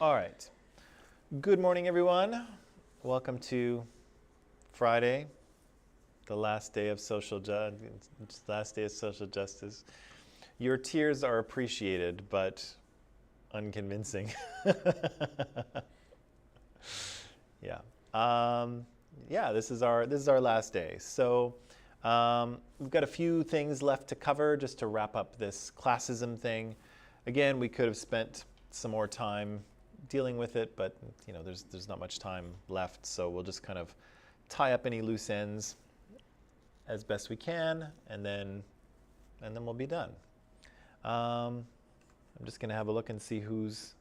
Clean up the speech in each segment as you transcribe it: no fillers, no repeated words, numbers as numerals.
All right. Good morning, everyone. Welcome to Friday, the last day of social justice. Your tears are appreciated, but unconvincing. Yeah. Yeah. This is our last day. So we've got a few things left to cover just to wrap up this classism thing. Again, we could have spent some more time dealing with it, but there's not much time left, so we'll just kind of tie up any loose ends as best we can, and then we'll be done. I'm just going to have a look and see who's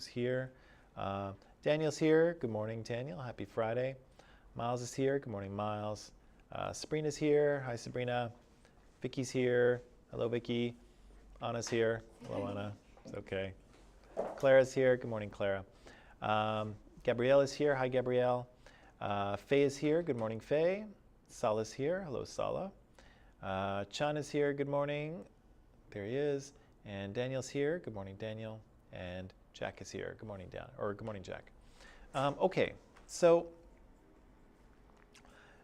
here. Daniel's here. Good morning, Daniel. Happy Friday. Miles is here. Good morning, Miles. Sabrina's here. Hi, Sabrina. Vicky's here. Hello, Vicky. Anna's here. Hello, Anna. It's okay. Clara's here. Good morning, Clara. Gabrielle is here. Hi, Gabrielle. Faye is here. Good morning, Faye. Sala's here. Hello, Sala. Chan is here. Good morning. There he is. And Daniel's here. Good morning, Daniel. And Jack is here. Good morning, good morning, Jack. Okay, so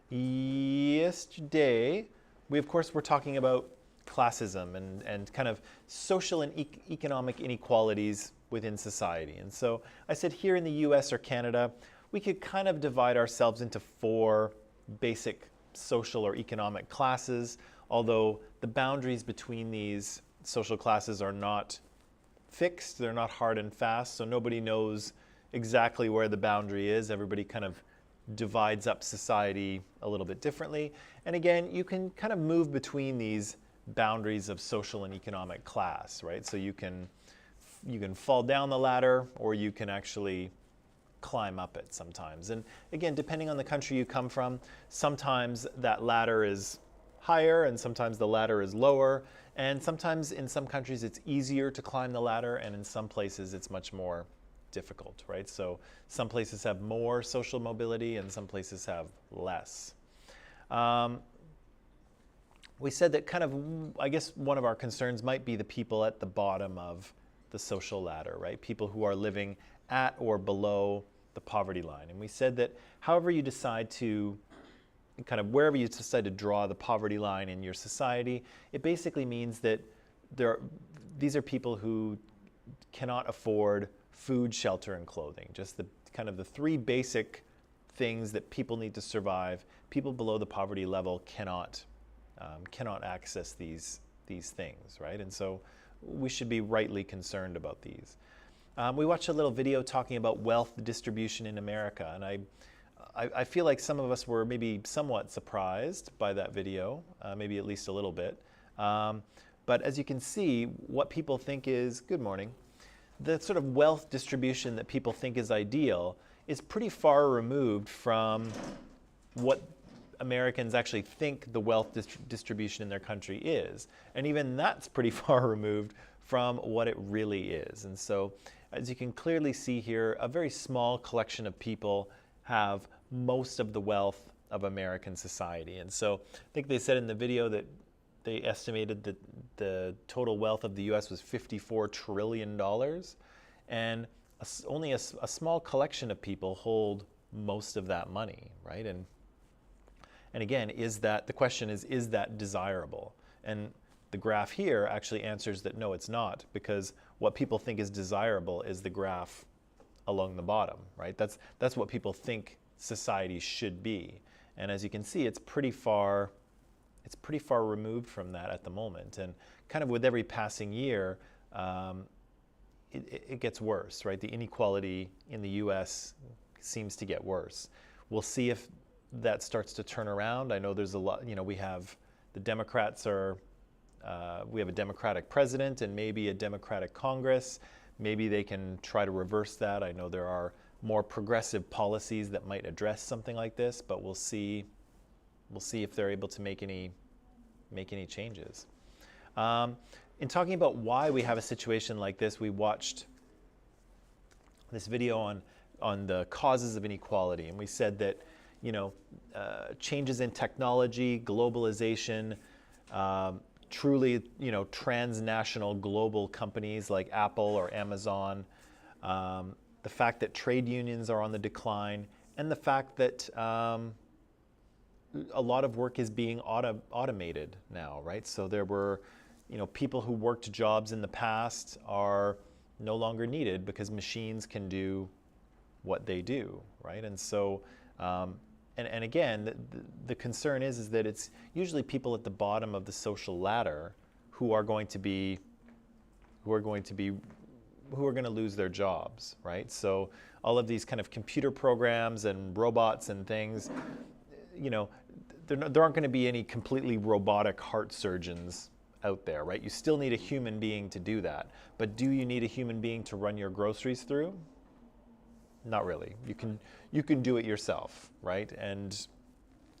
yesterday we of course were talking about classism and kind of social and economic inequalities within society. And so I said here in the US or Canada, we could kind of divide ourselves into four basic social or economic classes, although the boundaries between these social classes are not fixed, they're not hard and fast, so nobody knows exactly where the boundary is. Everybody kind of divides up society a little bit differently. And again, you can kind of move between these boundaries of social and economic class, right? So you can fall down the ladder, or you can actually climb up it sometimes. And again, depending on the country you come from, sometimes that ladder is higher and sometimes the ladder is lower. And sometimes in some countries it's easier to climb the ladder, and in some places it's much more difficult, right? So some places have more social mobility and some places have less. We said that kind of, I guess one of our concerns might be the people at the bottom of the social ladder, right? People who are living at or below the poverty line. And we said that however you decide to, kind of wherever you decide to draw the poverty line in your society, it basically means that these are people who cannot afford food, shelter, and clothing. Just the kind of the three basic things that people need to survive. People below the poverty level cannot access these things, right? And so we should be rightly concerned about these. We watched a little video talking about wealth distribution in America, and I feel like some of us were maybe somewhat surprised by that video, maybe at least a little bit. But as you can see, what people think is, good morning, the sort of wealth distribution that people think is ideal is pretty far removed from what Americans actually think the wealth distribution in their country is. And even that's pretty far removed from what it really is. And so, as you can clearly see here, a very small collection of people have most of the wealth of American society. And so I think they said in the video that they estimated that the total wealth of the US was $54 trillion. And only a small collection of people hold most of that money, right? And again, the question is that desirable? And the graph here actually answers that no, it's not, because what people think is desirable is the graph along the bottom, right? That's what people think society should be. And as you can see, it's pretty far removed from that at the moment. And kind of with every passing year, it gets worse, right? The inequality in the US seems to get worse. We'll see if that starts to turn around. I know there's a lot, we have the Democrats we have a Democratic president and maybe a Democratic Congress. Maybe they can try to reverse that. I know there are more progressive policies that might address something like this, but we'll see if they're able to make any changes. In talking about why we have a situation like this, we watched this video on the causes of inequality, and we said that changes in technology, globalization, truly transnational global companies like Apple or Amazon, the fact that trade unions are on the decline, and the fact that a lot of work is being automated now, right? So there were, people who worked jobs in the past are no longer needed because machines can do what they do, right? And so, and again, the concern is that it's usually people at the bottom of the social ladder who are going to lose their jobs, right? So all of these kind of computer programs and robots and things, there aren't going to be any completely robotic heart surgeons out there, right? You still need a human being to do that. But do you need a human being to run your groceries through? Not really. You can do it yourself, right? And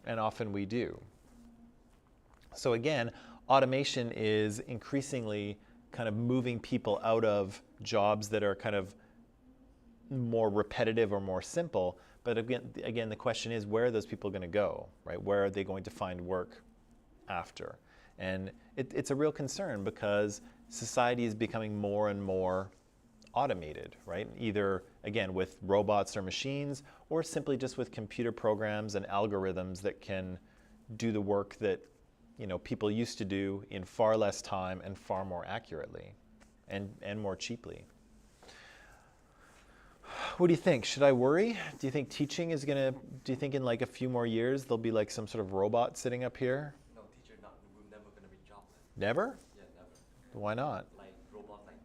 often we do. So again, automation is increasingly kind of moving people out of jobs that are kind of more repetitive or more simple. But again, the question is, where are those people going to go, right? Where are they going to find work after? And it's a real concern because society is becoming more and more automated, right? Either, again, with robots or machines, or simply just with computer programs and algorithms that can do the work that, people used to do in far less time and far more accurately and more cheaply. What do you think? Should I worry? Do you think teaching is do you think in like a few more years there'll be like some sort of robot sitting up here? No, teacher will never gonna be jobless. Never? Yeah, never. Why not? Like robots, like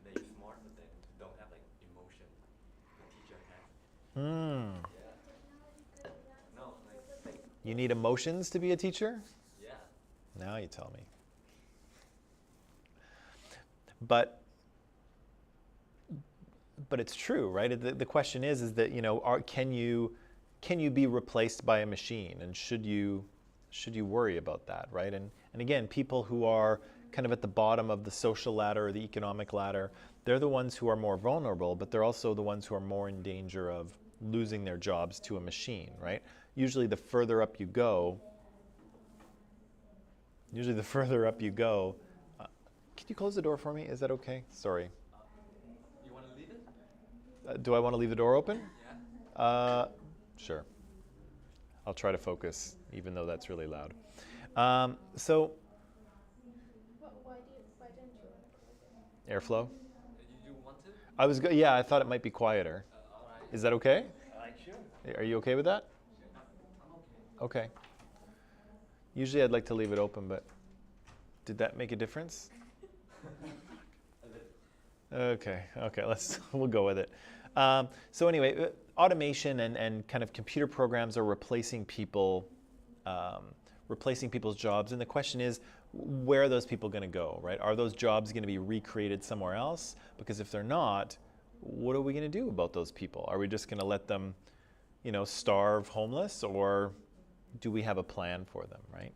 they're smart, but they don't have like emotion. The teacher has. Yeah. No, like You need emotions to be a teacher? yeah. Now you tell me. But it's true, right? The question is that, can you be replaced by a machine, and should you worry about that, right? And again, people who are kind of at the bottom of the social ladder or the economic ladder, they're the ones who are more vulnerable, but they're also the ones who are more in danger of losing their jobs to a machine, right? Usually the further up you go, can you close the door for me? Is that okay? Sorry. You want to leave it? Do I want to leave the door open? Yeah. Sure. I'll try to focus, even though that's really loud. So, Why didn't you want to close it? airflow. You want to? Yeah, I thought it might be quieter. All right. Is that okay? Sure. Are you okay with that? I'm okay. Okay. Usually I'd like to leave it open, but did that make a difference? Okay, we'll go with it. So anyway, automation and kind of computer programs are replacing people's jobs, and the question is, where are those people going to go, right? Are those jobs going to be recreated somewhere else? Because if they're not, what are we going to do about those people? Are we just going to let them, starve homeless, or do we have a plan for them, right?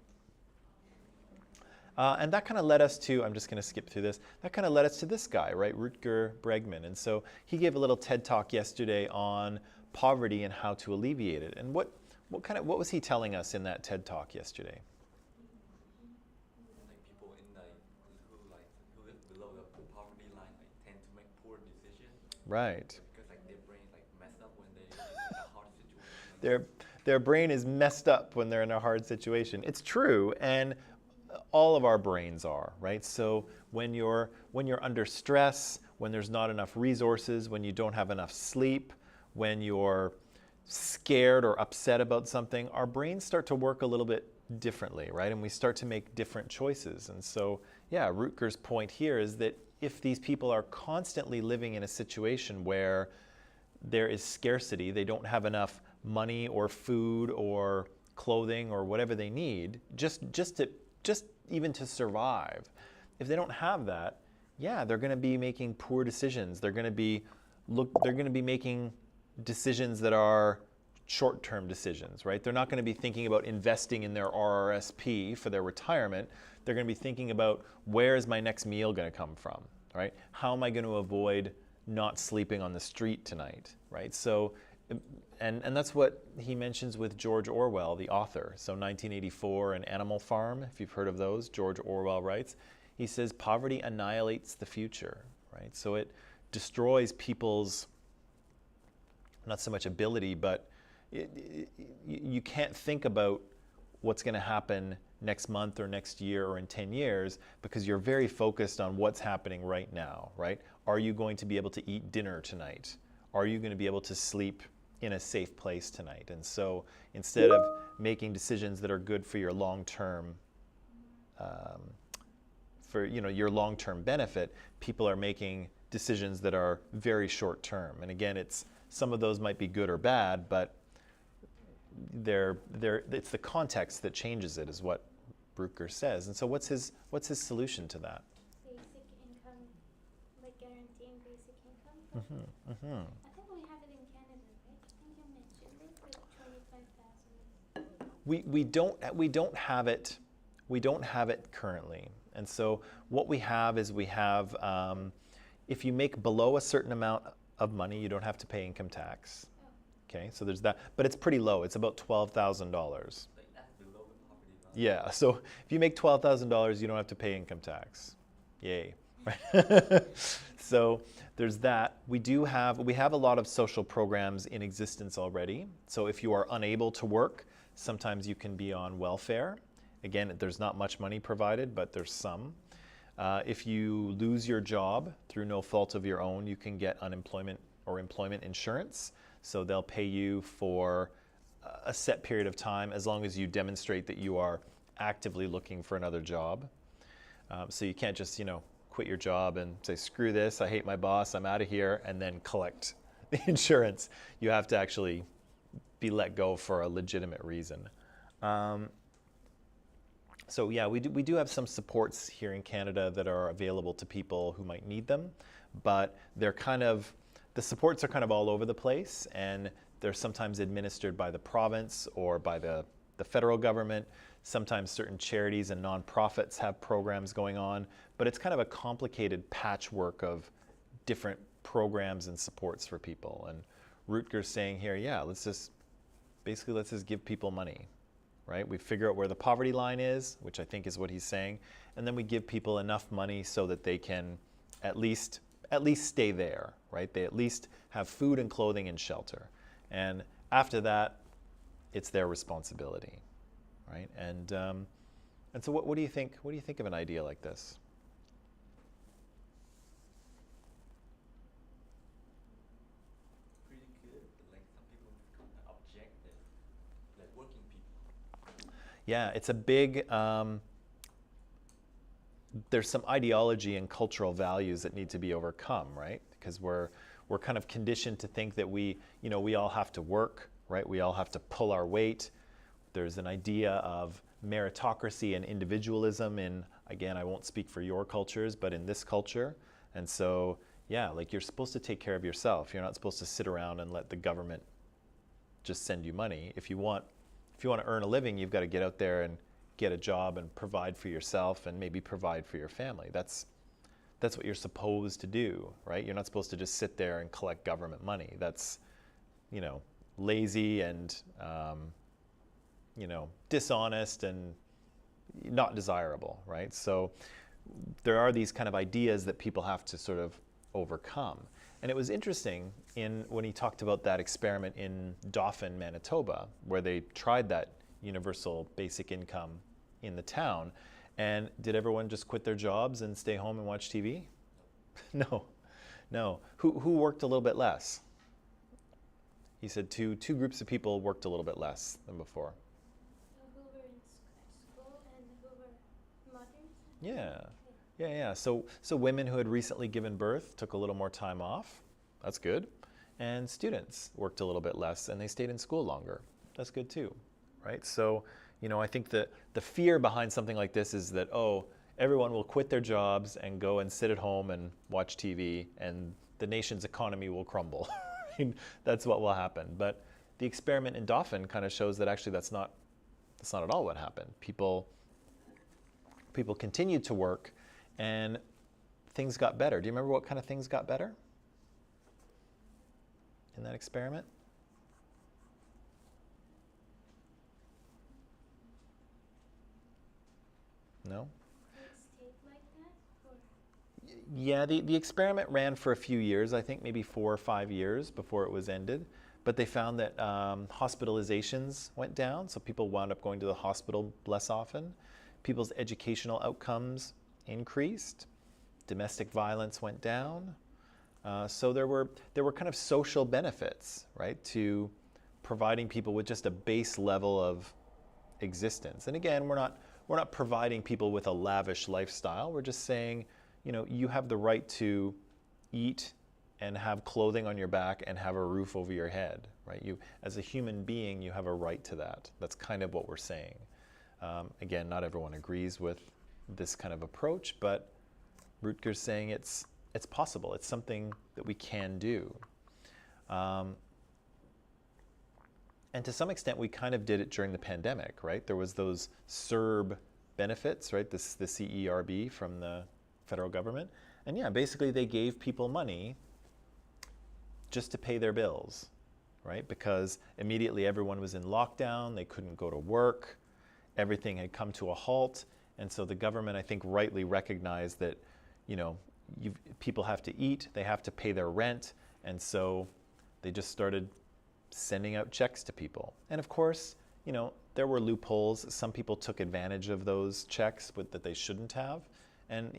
And that kind of led us to, I'm just going to skip through this, that kind of led us to this guy, right, Rutger Bregman. And so he gave a little TED Talk yesterday on poverty and how to alleviate it. And what was he telling us in that TED Talk yesterday? Like people who live below the poverty line tend to make poor decisions. Right. Because their brains messed up when they're in a hard situation. Their brain is messed up when they're in a hard situation. It's true, and all of our brains are, right? So when you're under stress, when there's not enough resources, when you don't have enough sleep, when you're scared or upset about something, our brains start to work a little bit differently, right? And we start to make different choices. And so, yeah, Rutger's point here is that if these people are constantly living in a situation where there is scarcity, they don't have enough money or food or clothing or whatever they need, just even to survive. If they don't have that, yeah, they're going to be making poor decisions. They're going to be making decisions that are short-term decisions, right? They're not going to be thinking about investing in their RRSP for their retirement. They're going to be thinking about, where is my next meal going to come from, right? How am I going to avoid not sleeping on the street tonight, right? So, and that's what he mentions with George Orwell, the author. So 1984 and Animal Farm, if you've heard of those, George Orwell writes, he says poverty annihilates the future, right? So destroys people's, not so much ability, but you can't think about what's going to happen next month or next year or in 10 years because you're very focused on what's happening right now, right? Are you going to be able to eat dinner tonight? Are you going to be able to sleep in a safe place tonight? And so instead of making decisions that are good for your long-term your long-term benefit, people are making decisions that are very short-term. And again, some of those might be good or bad, but it's the context that changes it, is what Brucker says. And so what's his solution to that? Basic income, like guaranteeing basic income. I think we have it in Canada, right? I think you mentioned it, like 25,000. We don't have it. We don't have it currently. And so what we have is if you make below a certain amount of money, you don't have to pay income tax. Okay, so there's that, but it's pretty low. It's about $12,000. Like that's below the poverty line. Yeah, so if you make $12,000, you don't have to pay income tax. Yay. So there's that. We have a lot of social programs in existence already. So if you are unable to work, sometimes you can be on welfare. Again, there's not much money provided, but there's some. If you lose your job through no fault of your own, you can get unemployment or employment insurance. So they'll pay you for a set period of time as long as you demonstrate that you are actively looking for another job. So you can't just, quit your job and say, screw this, I hate my boss, I'm out of here, and then collect the insurance. You have to actually be let go for a legitimate reason. So yeah, we do have some supports here in Canada that are available to people who might need them, but the supports are kind of all over the place, and they're sometimes administered by the province or by the federal government. Sometimes certain charities and nonprofits have programs going on, but it's kind of a complicated patchwork of different programs and supports for people. And Rutger's saying here, yeah, let's just give people money, right? We figure out where the poverty line is, which I think is what he's saying, and then we give people enough money so that they can at least stay there, right? They at least have food and clothing and shelter. And after that, it's their responsibility, right? And so what do you think? What do you think of an idea like this? Pretty good, but like some people object that, like working people. Yeah, it's a big, there's some ideology and cultural values that need to be overcome, right? Because we're kind of conditioned to think that we all have to work, right? We all have to pull our weight. There's an idea of meritocracy and individualism again, I won't speak for your cultures, but in this culture. And so, yeah, like you're supposed to take care of yourself. You're not supposed to sit around and let the government just send you money. If you want to earn a living, you've got to get out there and get a job and provide for yourself and maybe provide for your family. That's what you're supposed to do, right? You're not supposed to just sit there and collect government money. That's, lazy and, dishonest and not desirable, right? So there are these kind of ideas that people have to sort of overcome. And it was interesting when he talked about that experiment in Dauphin, Manitoba, where they tried that universal basic income in the town. And did everyone just quit their jobs and stay home and watch TV? No. Who worked a little bit less? He said two groups of people worked a little bit less than before. Who were at school and who were mothers? Yeah. So women who had recently given birth took a little more time off. That's good. And students worked a little bit less and they stayed in school longer. That's good too, right? So, I think that the fear behind something like this is that, everyone will quit their jobs and go and sit at home and watch TV and the nation's economy will crumble. That's what will happen. But the experiment in Dauphin kind of shows that actually that's not at all what happened. People continued to work and things got better. Do you remember what kind of things got better in that experiment? No? It stayed like that? Or Yeah, the experiment ran for a few years, I think maybe 4 or 5 years before it was ended. But they found that hospitalizations went down, so people wound up going to the hospital less often. People's educational outcomes increased. Domestic violence went down. So there were kind of social benefits, right, to providing people with just a base level of existence. And again, we're not providing people with a lavish lifestyle. We're just saying, you have the right to eat and have clothing on your back and have a roof over your head, right? You, as a human being, you have a right to that. That's kind of what we're saying. Again, not everyone agrees with this kind of approach, but Rutger's saying it's possible. It's something that we can do. And to some extent, we kind of did it during the pandemic, right? There was those CERB benefits, right? The CERB from the federal government. And yeah, basically they gave people money just to pay their bills, right? Because immediately everyone was in lockdown, they couldn't go to work, everything had come to a halt. And so the government, I think, rightly recognized that, people have to eat, they have to pay their rent. And so they just started sending out checks to people. And of course, there were loopholes. Some people took advantage of those checks that they shouldn't have. And,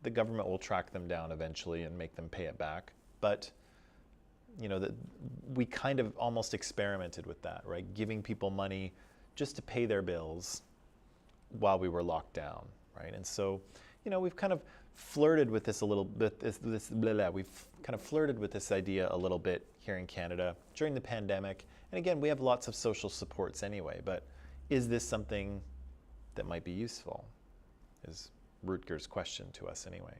the government will track them down eventually and make them pay it back. But, we kind of almost experimented with that, right? Giving people money just to pay their bills while we were locked down, right? And so, we've kind of flirted with this a little bit, we've kind of flirted with this idea a little bit here in Canada during the pandemic. And again, we have lots of social supports anyway, but is this something that might be useful? Is Rutger's question to us anyway.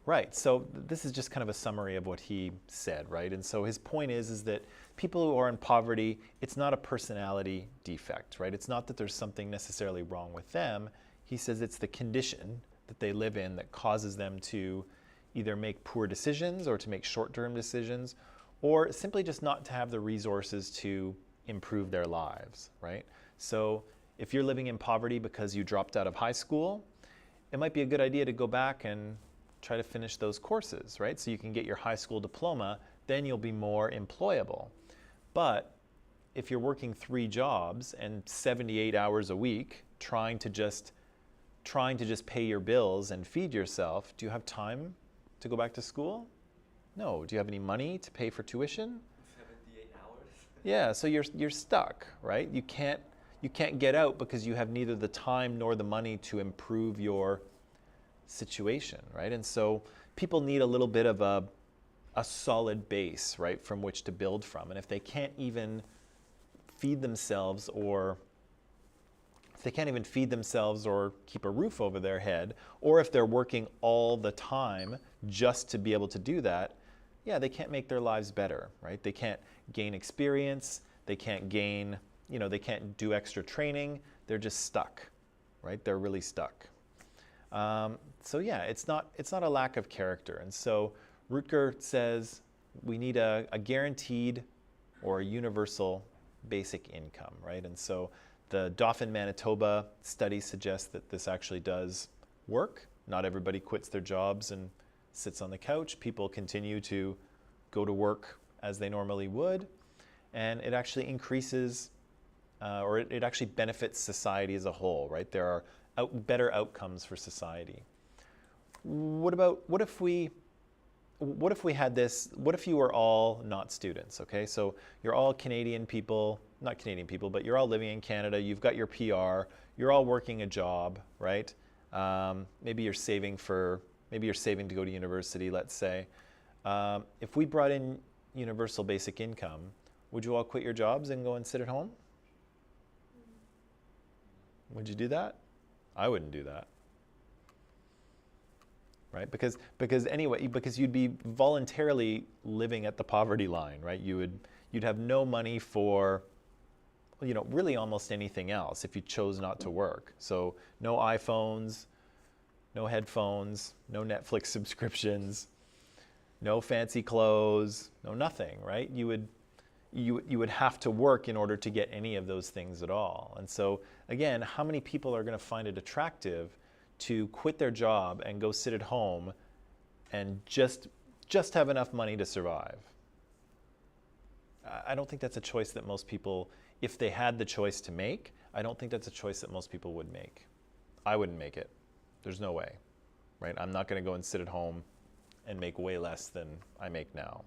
Right, so this is just kind of a summary of what he said, right? And so his point is that people who are in poverty, it's not a personality defect, right? It's not that there's something necessarily wrong with them. He says it's the condition that they live in that causes them to either make poor decisions or to make short-term decisions, or simply just not to have the resources to improve their lives, right? So if you're living in poverty because you dropped out of high school, it might be a good idea to go back and try to finish those courses, right? So you can get your high school diploma, then you'll be more employable. But if you're working 3 jobs and 78 hours a week, trying to just pay your bills and feed yourself, do you have time to go back to school? No. Do you have any money to pay for tuition? 78 hours? Yeah, so you're stuck, right? You can't get out because you have neither the time nor the money to improve your situation, right? And so people need a little bit of a solid base, right, from which to build from. And if they can't even feed themselves or keep a roof over their head, or if they're working all the time just to be able to do that, yeah, they can't make their lives better, right? They can't gain experience, they can't gain, they can't do extra training, they're just stuck, right? They're really stuck. So yeah, it's not a lack of character. And so Rutger says we need a guaranteed or a universal basic income, right? And so the Dauphin, Manitoba study suggests that this actually does work. Not everybody quits their jobs and sits on the couch. People continue to go to work as they normally would. And it actually increases, or it actually benefits society as a whole, right? There are better outcomes for society. What if you were all not students, okay? So you're all Canadian people, not Canadian people, but you're all living in Canada, you've got your PR, you're all working a job, right? Maybe you're saving to go to university, let's say. If we brought in universal basic income, would you all quit your jobs and go and sit at home? Would you do that? I wouldn't do that, right? Because you'd be voluntarily living at the poverty line, right? You'd have no money for, really almost anything else if you chose not to work. So no iPhones, no headphones, no Netflix subscriptions, no fancy clothes, no nothing, right? you would have to work in order to get any of those things at all. And so again, how many people are going to find it attractive to quit their job and go sit at home and just have enough money to survive? I don't think that's a choice that most people, if they had the choice to make, I don't think that's a choice that most people would make. I wouldn't make it. There's no way, right? I'm not going to go and sit at home and make way less than I make now.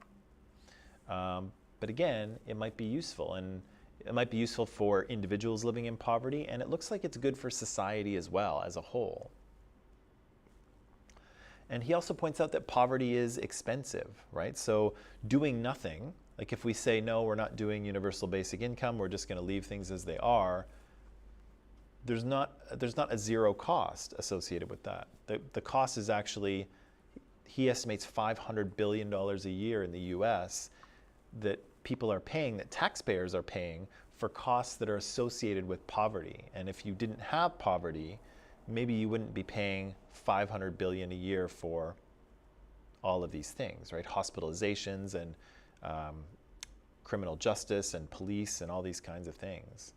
But again, it might be useful, and it might be useful for individuals living in poverty, and it looks like it's good for society as well, as a whole. And he also points out that poverty is expensive, right? So doing nothing, like if we say, no, we're not doing universal basic income, we're just going to leave things as they are, there's not a zero cost associated with that. The cost is actually, he estimates $500 billion a year in the US that people are paying, that taxpayers are paying for costs that are associated with poverty. And if you didn't have poverty, maybe you wouldn't be paying $500 billion a year for all of these things, right? Hospitalizations and criminal justice and police and all these kinds of things.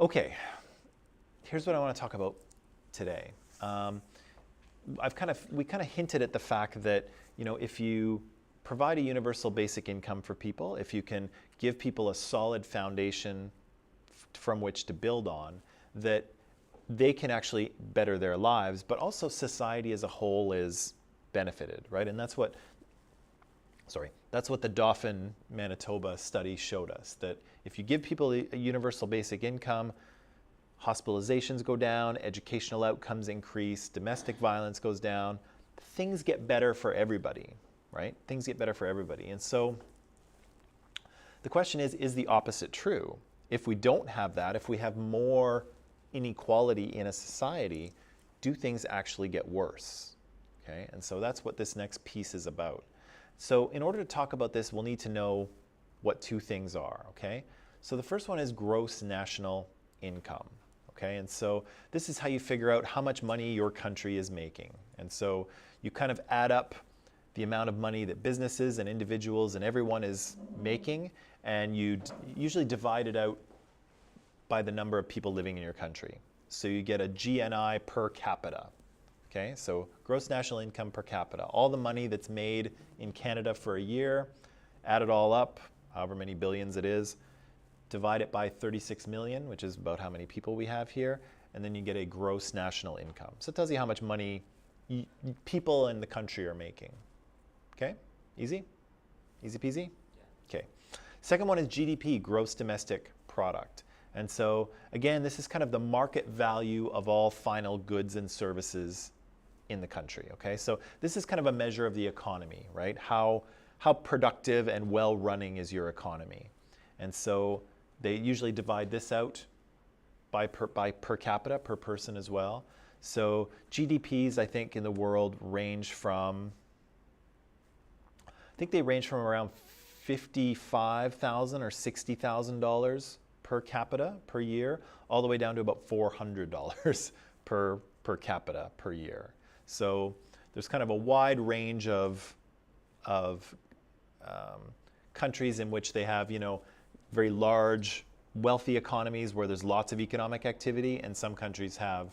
Okay, here's what I want to talk about today. We kind of hinted at the fact that, you know, if you provide a universal basic income for people, if you can give people a solid foundation from which to build on, that they can actually better their lives, but also society as a whole is benefited, right? And that's what the Dauphin, Manitoba study showed us, that if you give people a universal basic income, hospitalizations go down, educational outcomes increase, domestic violence goes down, things get better for everybody, right? Things get better for everybody. And so the question is the opposite true? If we don't have that, if we have more inequality in a society, do things actually get worse? Okay, and so that's what this next piece is about. So in order to talk about this, we'll need to know what two things are, okay? So the first one is gross national income, okay? And so this is how you figure out how much money your country is making. And so you kind of add up the amount of money that businesses and individuals and everyone is making, and you usually divide it out by the number of people living in your country. So you get a GNI per capita. Okay, so gross national income per capita. All the money that's made in Canada for a year, add it all up, however many billions it is, divide it by 36 million, which is about how many people we have here, and then you get a gross national income. So it tells you how much money people in the country are making. Okay, easy? Easy peasy? Yeah. Okay. Second one is GDP, gross domestic product. And so again, this is kind of the market value of all final goods and services in the country, okay? So this is kind of a measure of the economy, right? How productive and well-running is your economy? And so they usually divide this out by per capita, per person as well. So GDPs, I think, in the world range from, I think they range from around $55,000 or $60,000 per capita per year, all the way down to about $400 per capita per year. So there's kind of a wide range of countries in which they have, you know, very large, wealthy economies where there's lots of economic activity, and some countries have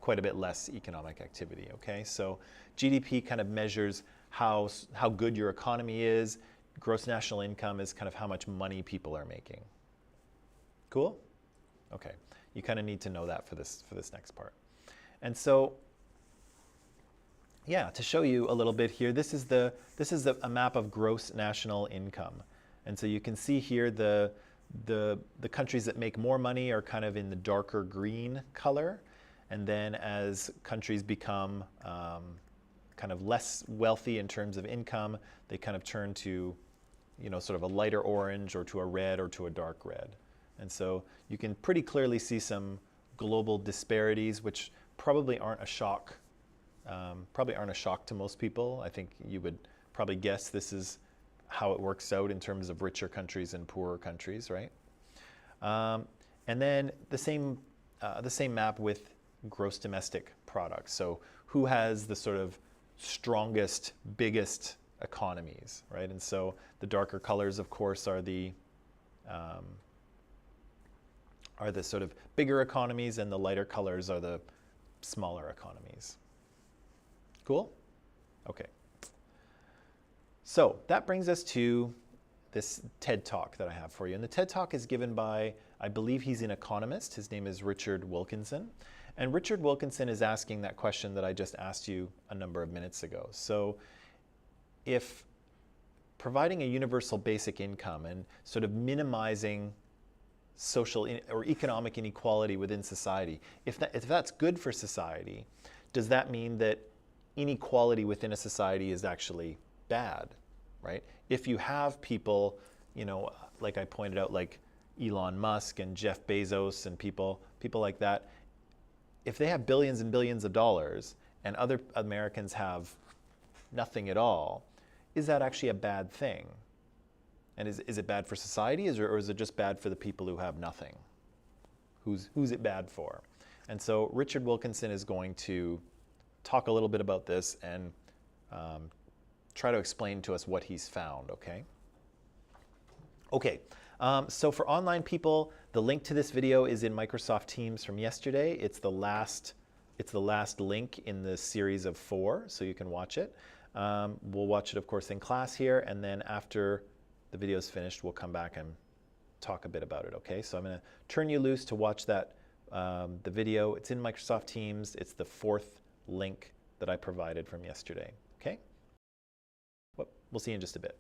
quite a bit less economic activity, okay? So GDP kind of measures how good your economy is. Gross national income is kind of how much money people are making. Cool? Okay, you kind of need to know that for this next part. And so, yeah, to show you a little bit here, this is a map of gross national income. And so you can see here the countries that make more money are kind of in the darker green color. And then as countries become kind of less wealthy in terms of income, they kind of turn to, you know, sort of a lighter orange or to a red or to a dark red. And so you can pretty clearly see some global disparities, which probably aren't a shock. To most people. I think you would probably guess this is how it works out in terms of richer countries and poorer countries, right? And then the same map with gross domestic product. So who has the sort of strongest, biggest economies, right? And so the darker colors, of course, are the sort of bigger economies, and the lighter colors are the smaller economies. Cool? Okay. So that brings us to this TED Talk that I have for you. And the TED Talk is given by, I believe he's an economist. His name is Richard Wilkinson. And Richard Wilkinson is asking that question that I just asked you a number of minutes ago. So if providing a universal basic income and sort of minimizing social or economic inequality within society, if that's good for society, does that mean that inequality within a society is actually bad, right? If you have people, you know, like I pointed out, like Elon Musk and Jeff Bezos and people like that, if they have billions and billions of dollars and other Americans have nothing at all, is that actually a bad thing? And is it bad for society, or is it just bad for the people who have nothing? Who's it bad for? And so Richard Wilkinson is going to talk a little bit about this and try to explain to us what he's found, okay? Okay, so for online people, the link to this video is in Microsoft Teams from yesterday. It's the last link in the series of 4, so you can watch it. We'll watch it, of course, in class here, and then after the video is finished, we'll come back and talk a bit about it, okay? So I'm going to turn you loose to watch that, the video. It's in Microsoft Teams. It's the 4th link that I provided from yesterday, okay? Well, we'll see you in just a bit.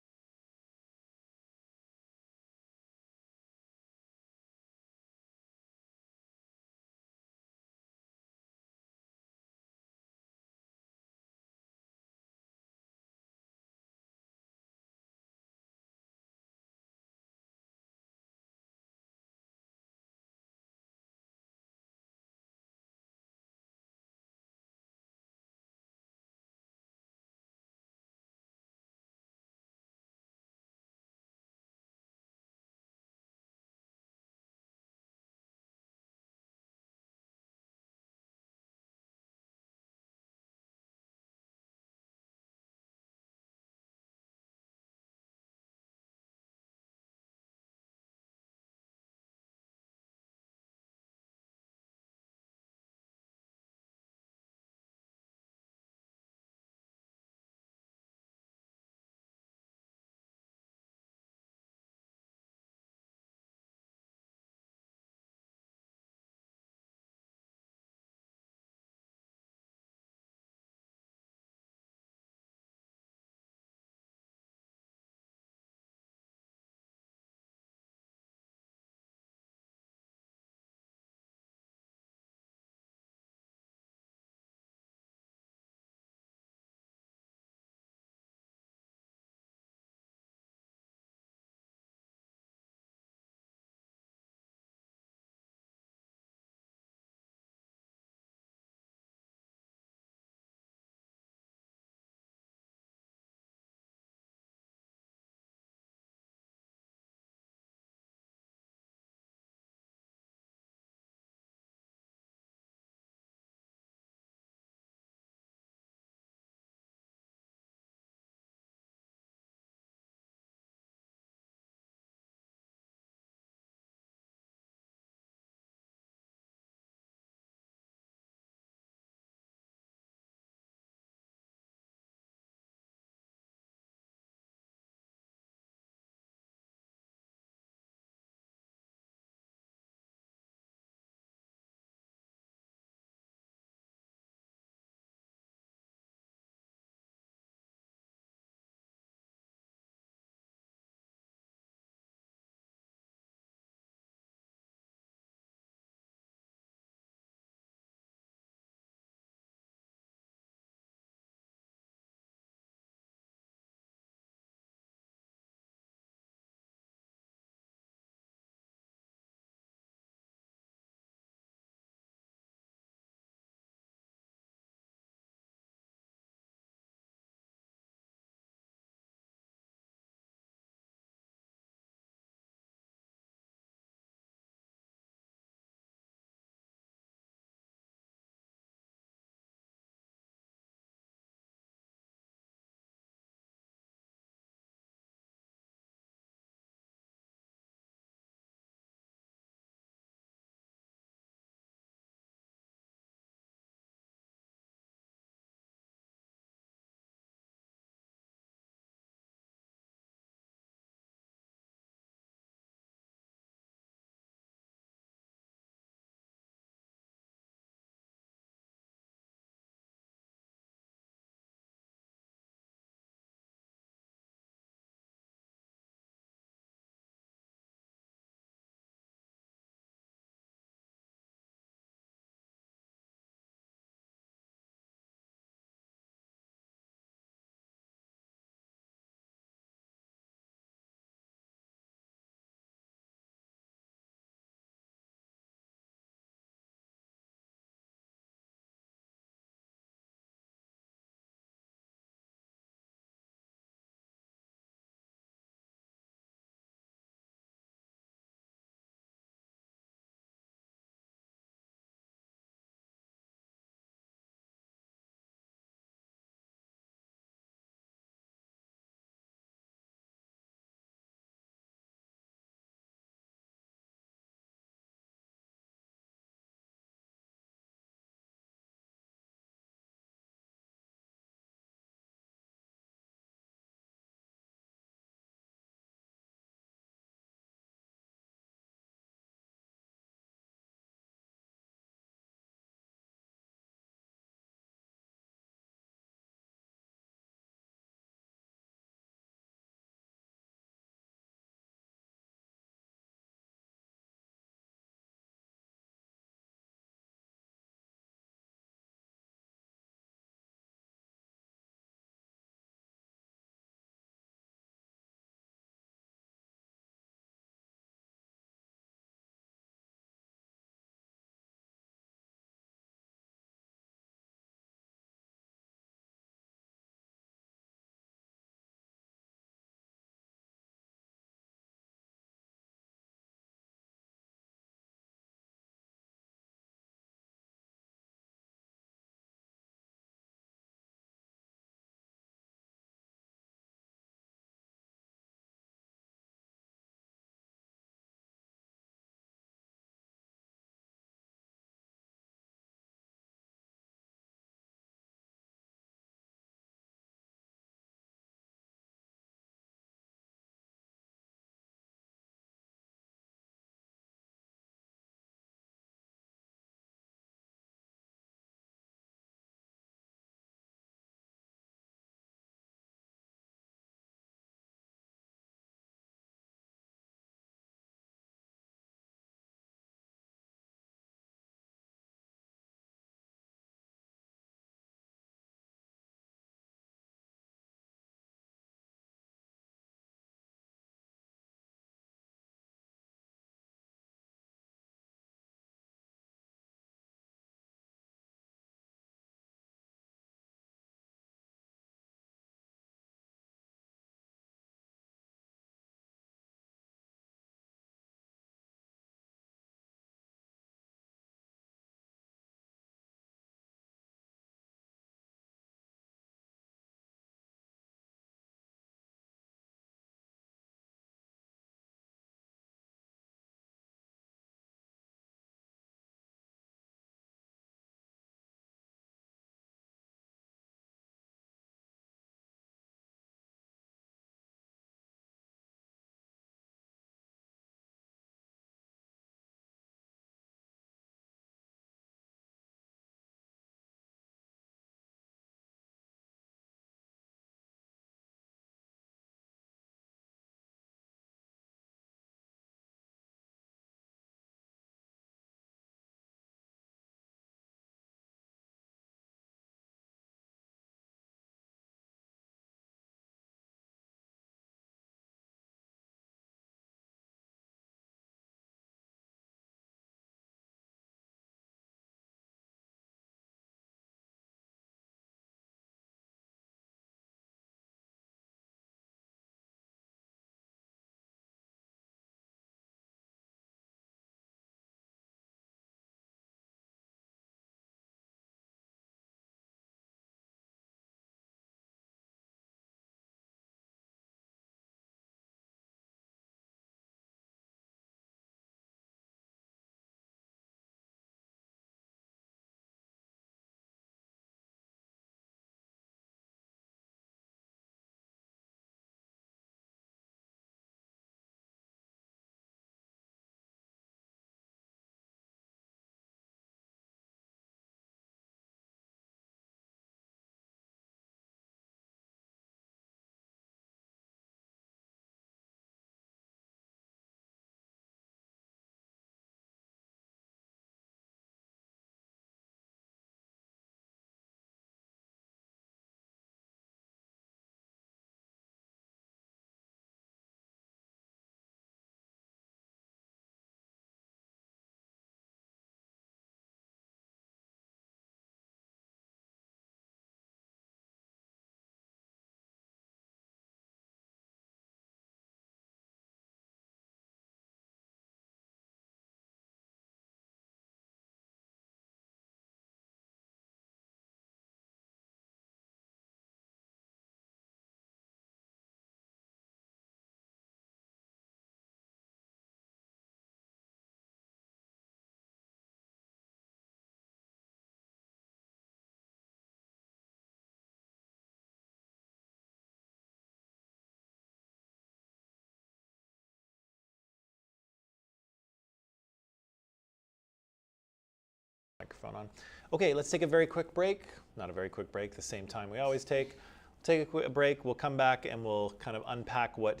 microphone on. Okay, let's take a very quick break. Not a very quick break, the same time we always take. Take a quick break, we'll come back and we'll kind of unpack what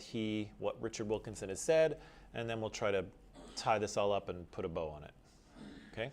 Richard Wilkinson has said, and then we'll try to tie this all up and put a bow on it. Okay?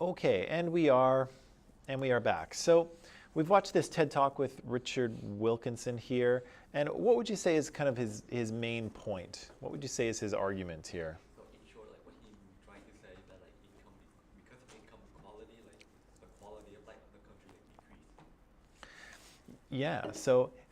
Okay, and we are back. So we've watched this TED Talk with Richard Wilkinson here, and what would you say is kind of his main point? What would you say is his argument here? So in short, like what he trying to say is that like income, because of income equality, like the quality of life of the country like decreased. Yeah,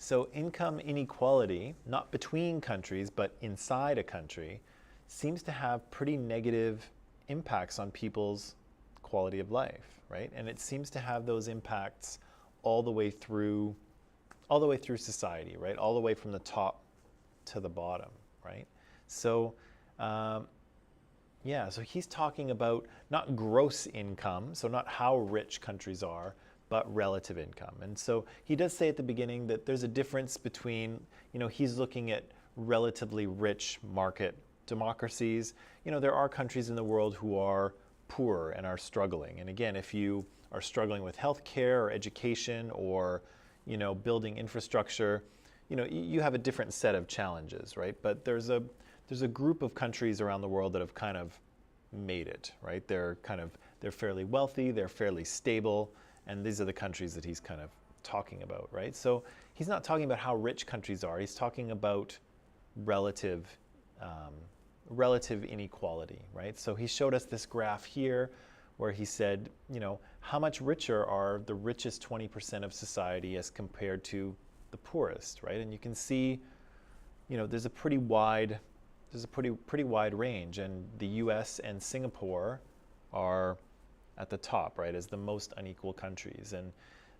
so income inequality, not between countries, but inside a country, seems to have pretty negative impacts on people's quality of life, right? And it seems to have those impacts all the way through society, right? All the way from the top to the bottom, right? So, yeah, so he's talking about not gross income, so not how rich countries are, but relative income. And so he does say at the beginning that there's a difference between, he's looking at relatively rich market democracies. There are countries in the world who are poor and are struggling. And again, if you are struggling with healthcare or education or, building infrastructure, you have a different set of challenges, right? But there's a group of countries around the world that have kind of made it, right? They're fairly wealthy, they're fairly stable, and these are the countries that he's kind of talking about, right? So he's not talking about how rich countries are, he's talking about relative inequality, right? So he showed us this graph here where he said, how much richer are the richest 20% of society as compared to the poorest, right? And you can see, there's a pretty wide range, and the US and Singapore are at the top, right, as the most unequal countries. And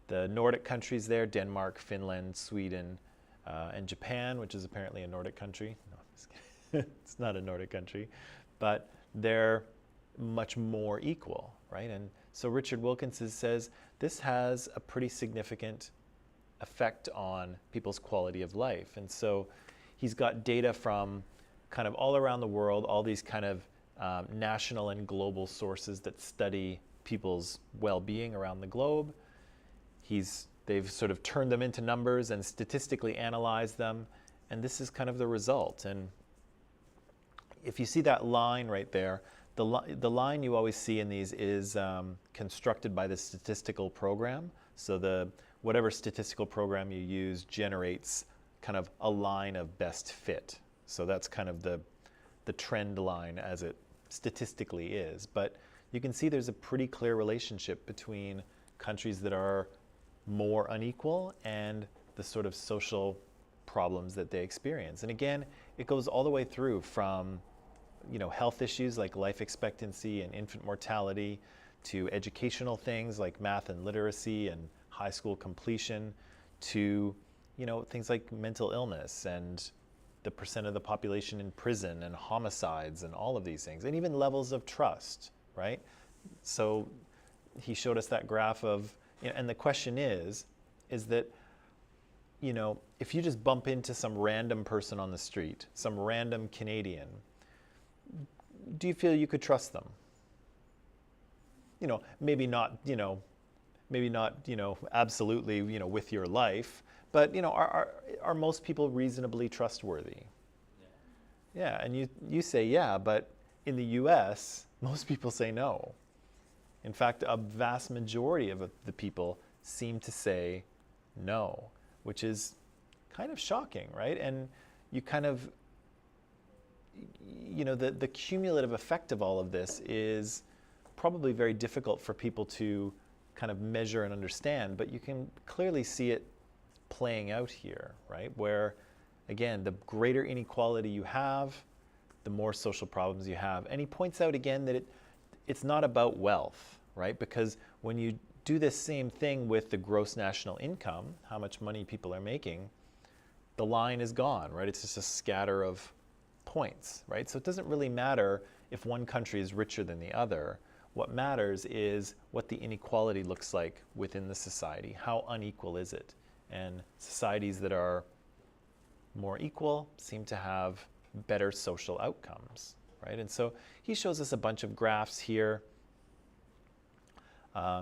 the Nordic countries there, Denmark, Finland, Sweden, and Japan, which is apparently a Nordic country. No, I'm just kidding. It's not a Nordic country, but they're much more equal, right? And so Richard Wilkinson says this has a pretty significant effect on people's quality of life. And so he's got data from kind of all around the world, all these kind of national and global sources that study people's well-being around the globe. They've sort of turned them into numbers and statistically analyzed them, and this is kind of the result. And if you see that line right there, the line you always see in these is constructed by the statistical program. So whatever statistical program you use generates kind of a line of best fit. So that's kind of the trend line as it statistically is. But you can see there's a pretty clear relationship between countries that are more unequal and the sort of social problems that they experience. And again, it goes all the way through from health issues like life expectancy and infant mortality to educational things like math and literacy and high school completion to things like mental illness and the percent of the population in prison and homicides and all of these things, and even levels of trust, right? So he showed us that graph of, and the question is that, if you just bump into some random person on the street, some random Canadian, do you feel you could trust them? Maybe not absolutely, with your life, but are most people reasonably trustworthy? Yeah, and you say yeah, but in the US, most people say no. In fact, a vast majority of the people seem to say no, which is kind of shocking, right? And you kind of, the cumulative effect of all of this is probably very difficult for people to kind of measure and understand, but you can clearly see it playing out here, right? Where, again, the greater inequality you have, the more social problems you have. And he points out again that it's not about wealth, right? Because when you do this same thing with the gross national income, how much money people are making, the line is gone, right? It's just a scatter of points, right? So it doesn't really matter if one country is richer than the other. What matters is what the inequality looks like within the society. How unequal is it? And societies that are more equal seem to have better social outcomes, right? And so he shows us a bunch of graphs here.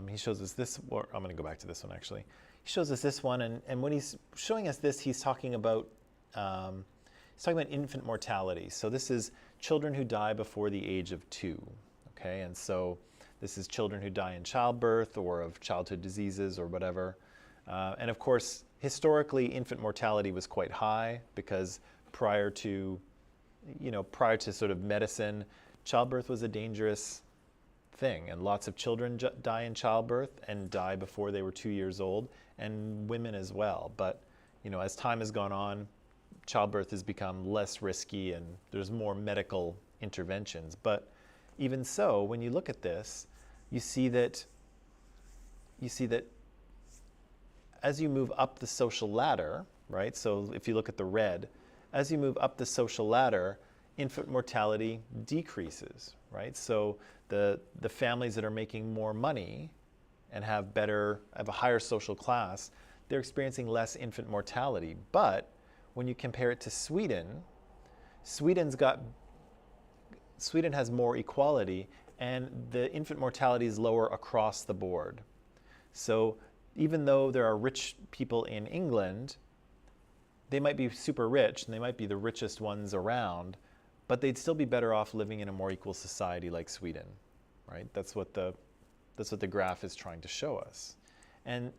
He shows us this, or I'm going to go back to this one actually. He shows us this one, and when he's showing us this, he's talking about infant mortality. So this is children who die before the age of 2, okay? And so This is children who die in childbirth or of childhood diseases or whatever. And of course, historically, infant mortality was quite high because prior to sort of medicine, childbirth was a dangerous thing. And lots of children die in childbirth and die before they were 2 years old, and women as well. But, as time has gone on, childbirth has become less risky and there's more medical interventions. But even so, when you look at this, you see that as you move up the social ladder, right? So if you look at the red, as you move up the social ladder, infant mortality decreases, right? So the families that are making more money and have a higher social class, they're experiencing less infant mortality. But when you compare it to Sweden, Sweden has more equality, and the infant mortality is lower across the board. So even though there are rich people in England, they might be super rich and they might be the richest ones around, but they'd still be better off living in a more equal society like Sweden, right? That's what the graph is trying to show us. And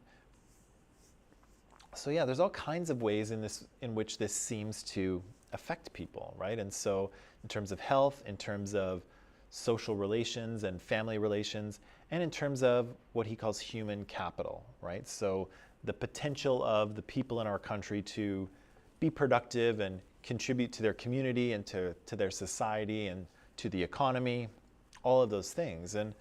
so yeah, there's all kinds of ways in which this seems to affect people, right? And so in terms of health, in terms of social relations and family relations, and in terms of what he calls human capital, right? So the potential of the people in our country to be productive and contribute to their community and to their society and to the economy, all of those things. And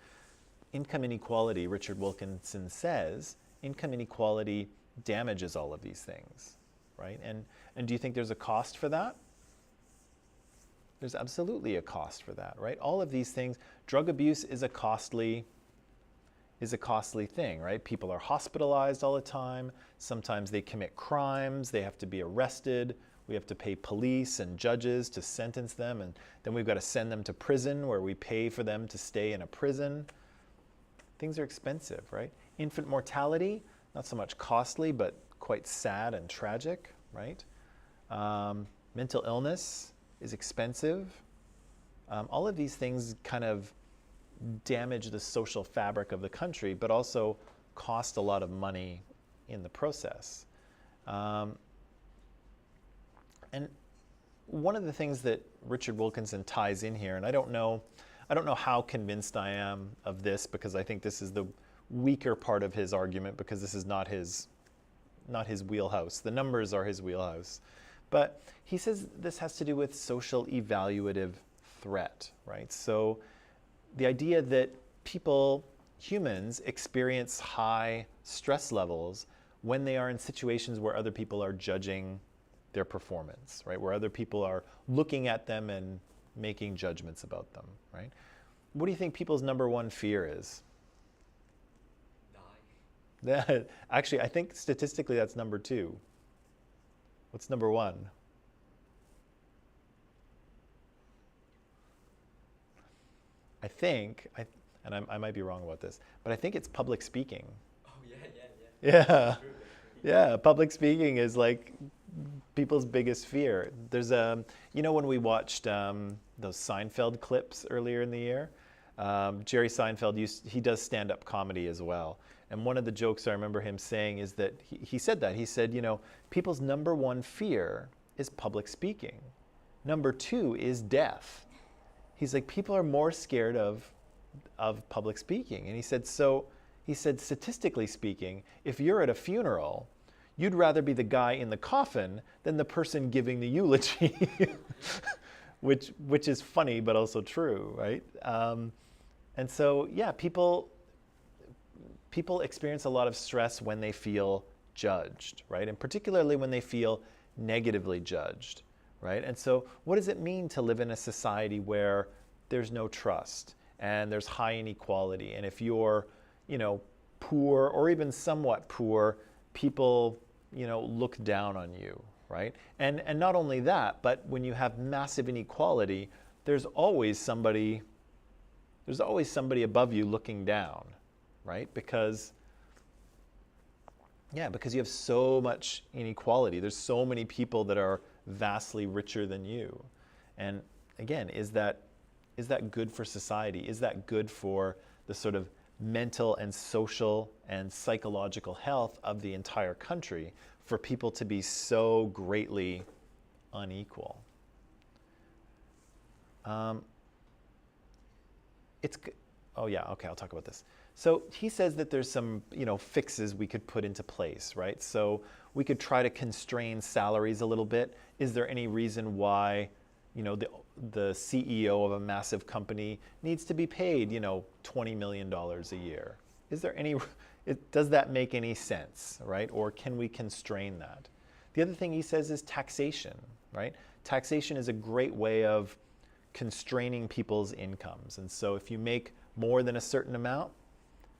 income inequality, Richard Wilkinson says, income inequality damages all of these things, right? And do you think there's a cost for that? There's absolutely a cost for that, right? All of these things, drug abuse is a costly thing, right? People are hospitalized all the time. Sometimes they commit crimes. They have to be arrested. We have to pay police and judges to sentence them, and then we've got to send them to prison where we pay for them to stay in a prison. Things are expensive, right? Infant mortality, not so much costly, but quite sad and tragic, right? Mental illness is expensive. All of these things kind of damage the social fabric of the country, but also cost a lot of money in the process. And one of the things that Richard Wilkinson ties in here, and I don't know how convinced I am of this, because I think this is the weaker part of his argument, because this is not his wheelhouse. The numbers are his wheelhouse. But he says this has to do with social evaluative threat, right? So the idea that humans experience high stress levels when they are in situations where other people are judging their performance, right? Where other people are looking at them and making judgments about them, right? What do you think people's number one fear is? Die. Actually, I think statistically that's number two. What's number one? I think, I might be wrong about this, but I think it's public speaking. Oh, yeah. Yeah. True. Yeah, public speaking is like people's biggest fear. There's when we watched those Seinfeld clips earlier in the year, Jerry Seinfeld he does stand-up comedy as well. And one of the jokes I remember him saying is that he said, people's number one fear is public speaking. Number two is death. He's like, people are more scared of public speaking. And he said, statistically speaking, if you're at a funeral, you'd rather be the guy in the coffin than the person giving the eulogy, which is funny, but also true, right? And so, yeah, people experience a lot of stress when they feel judged, right? And particularly when they feel negatively judged, right? And so what does it mean to live in a society where there's no trust and there's high inequality? And if you're, poor or even somewhat poor, people, look down on you, right? And not only that, but when you have massive inequality, there's always somebody above you looking down, right? Because you have so much inequality. There's so many people that are vastly richer than you. And again, is that Is that good for society? Is that good for the sort of mental and social and psychological health of the entire country for people to be so greatly unequal? Oh yeah, okay, I'll talk about this. So he says that there's some, fixes we could put into place, right? So we could try to constrain salaries a little bit. Is there any reason why, the CEO of a massive company needs to be paid, $20 million a year? Is there any, does that make any sense, right? Or can we constrain that? The other thing he says is taxation, right? Taxation is a great way of constraining people's incomes. And so if you make more than a certain amount,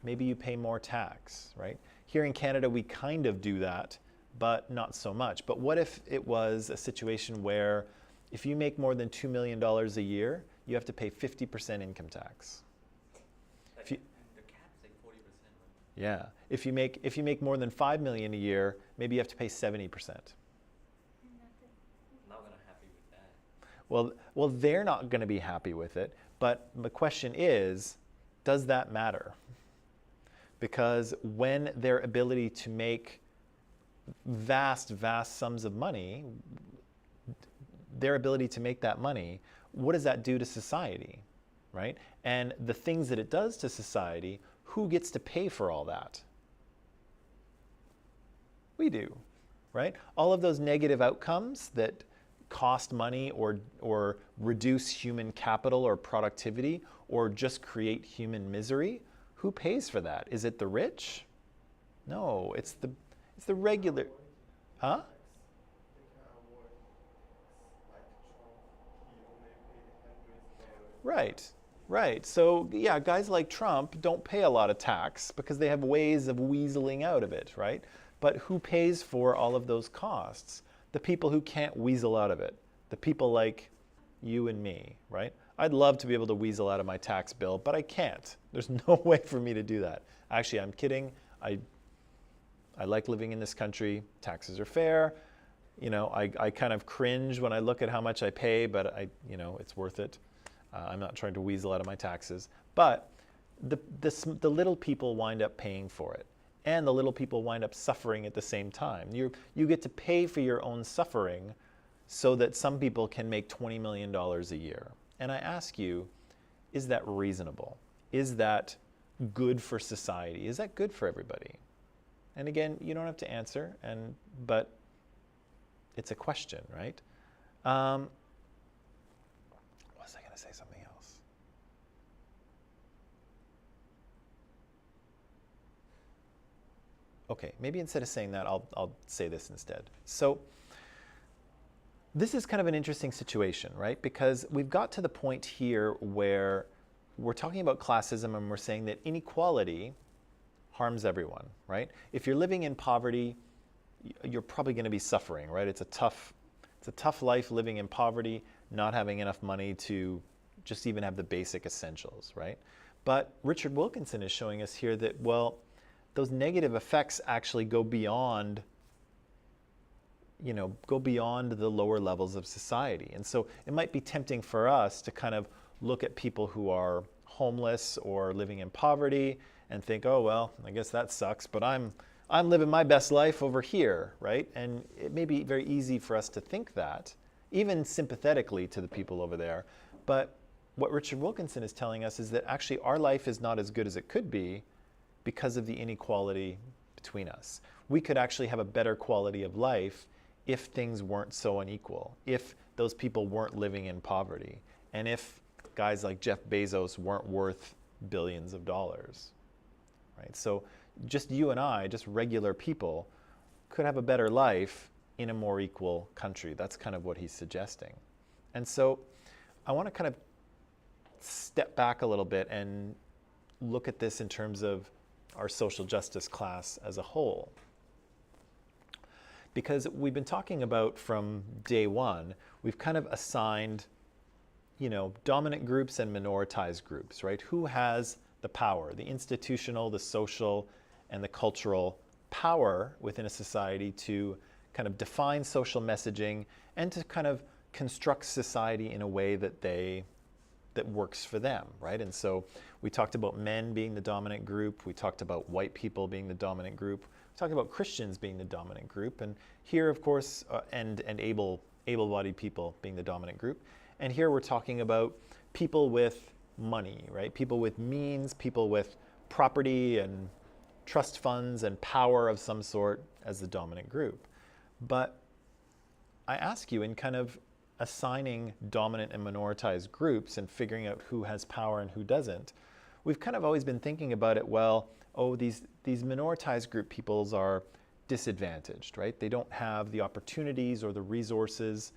maybe you pay more tax, right? Here in Canada, we kind of do that, but not so much. But what if it was a situation where if you make more than $2 million a year, you have to pay 50% income tax? Like If you, the cap's like 40%, right? yeah. If you make more than $5 million a year, maybe you have to pay 70%. Not gonna happy with that. Well, they're not going to be happy with it. But the question is, does that matter? Because when their ability to make vast, vast sums of money, their ability to make that money, what does that do to society, right? And the things that it does to society, who gets to pay for all that? We do, right? All of those negative outcomes that cost money or reduce human capital or productivity or just create human misery, who pays for that? Is it the rich? No, it's the regular, huh? Right, right. So yeah, guys like Trump don't pay a lot of tax because they have ways of weaseling out of it, right? But who pays for all of those costs? The people who can't weasel out of it. The people like you and me, right? I'd love to be able to weasel out of my tax bill, but I can't. There's no way for me to do that. Actually, I'm kidding. I like living in this country. Taxes are fair. I kind of cringe when I look at how much I pay, but it's worth it. I'm not trying to weasel out of my taxes. But the little people wind up paying for it. And the little people wind up suffering at the same time. You get to pay for your own suffering so that some people can make $20 million a year. And I ask you, is that reasonable? Is that good for society? Is that good for everybody? And again, you don't have to answer, but it's a question, right? Was I going to say something else? Okay, maybe instead of saying that, I'll say this instead. So this is kind of an interesting situation, right? Because we've got to the point here where we're talking about classism and we're saying that inequality harms everyone, right? If you're living in poverty, you're probably going to be suffering, right? It's a tough life living in poverty, not having enough money to just even have the basic essentials, right? But Richard Wilkinson is showing us here that, well, those negative effects actually go beyond the lower levels of society. And so it might be tempting for us to kind of look at people who are homeless or living in poverty and think, oh, well, I guess that sucks, but I'm living my best life over here, right? And it may be very easy for us to think that, even sympathetically to the people over there. But what Richard Wilkinson is telling us is that actually our life is not as good as it could be because of the inequality between us. We could actually have a better quality of life if things weren't so unequal, if those people weren't living in poverty, and if guys like Jeff Bezos weren't worth billions of dollars, right? So just you and I, just regular people, could have a better life in a more equal country. That's kind of what he's suggesting. And so I want to kind of step back a little bit and look at this in terms of our social justice class as a whole. Because we've been talking about from day one, we've kind of assigned, dominant groups and minoritized groups, right? Who has the power, the institutional, the social, and the cultural power within a society to kind of define social messaging and to kind of construct society in a way that they that works for them, right? And so we talked about men being the dominant group. We talked about white people being the dominant group. We talked about Christians being the dominant group. And here, of course, and able-bodied people being the dominant group. And here we're talking about people with money, right? People with means, people with property and trust funds and power of some sort as the dominant group. But I ask you, in kind of assigning dominant and minoritized groups and figuring out who has power and who doesn't, we've kind of always been thinking about it, well, oh, these minoritized group peoples are disadvantaged, right? They don't have the opportunities or the resources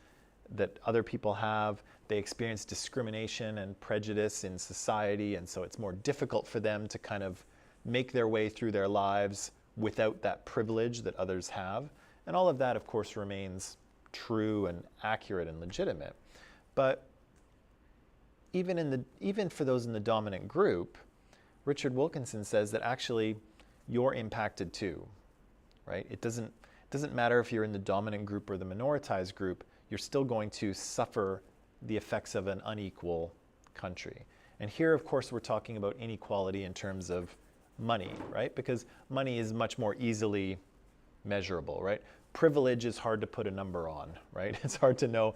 that other people have. They experience discrimination and prejudice in society, and so it's more difficult for them to kind of make their way through their lives without that privilege that others have. And all of that, of course, remains true and accurate and legitimate. But even for those in the dominant group, Richard Wilkinson says that actually you're impacted too, right? It doesn't matter if you're in the dominant group or the minoritized group, you're still going to suffer the effects of an unequal country. And here, of course, we're talking about inequality in terms of money, right? Because money is much more easily measurable, right? Privilege is hard to put a number on, right? It's hard to know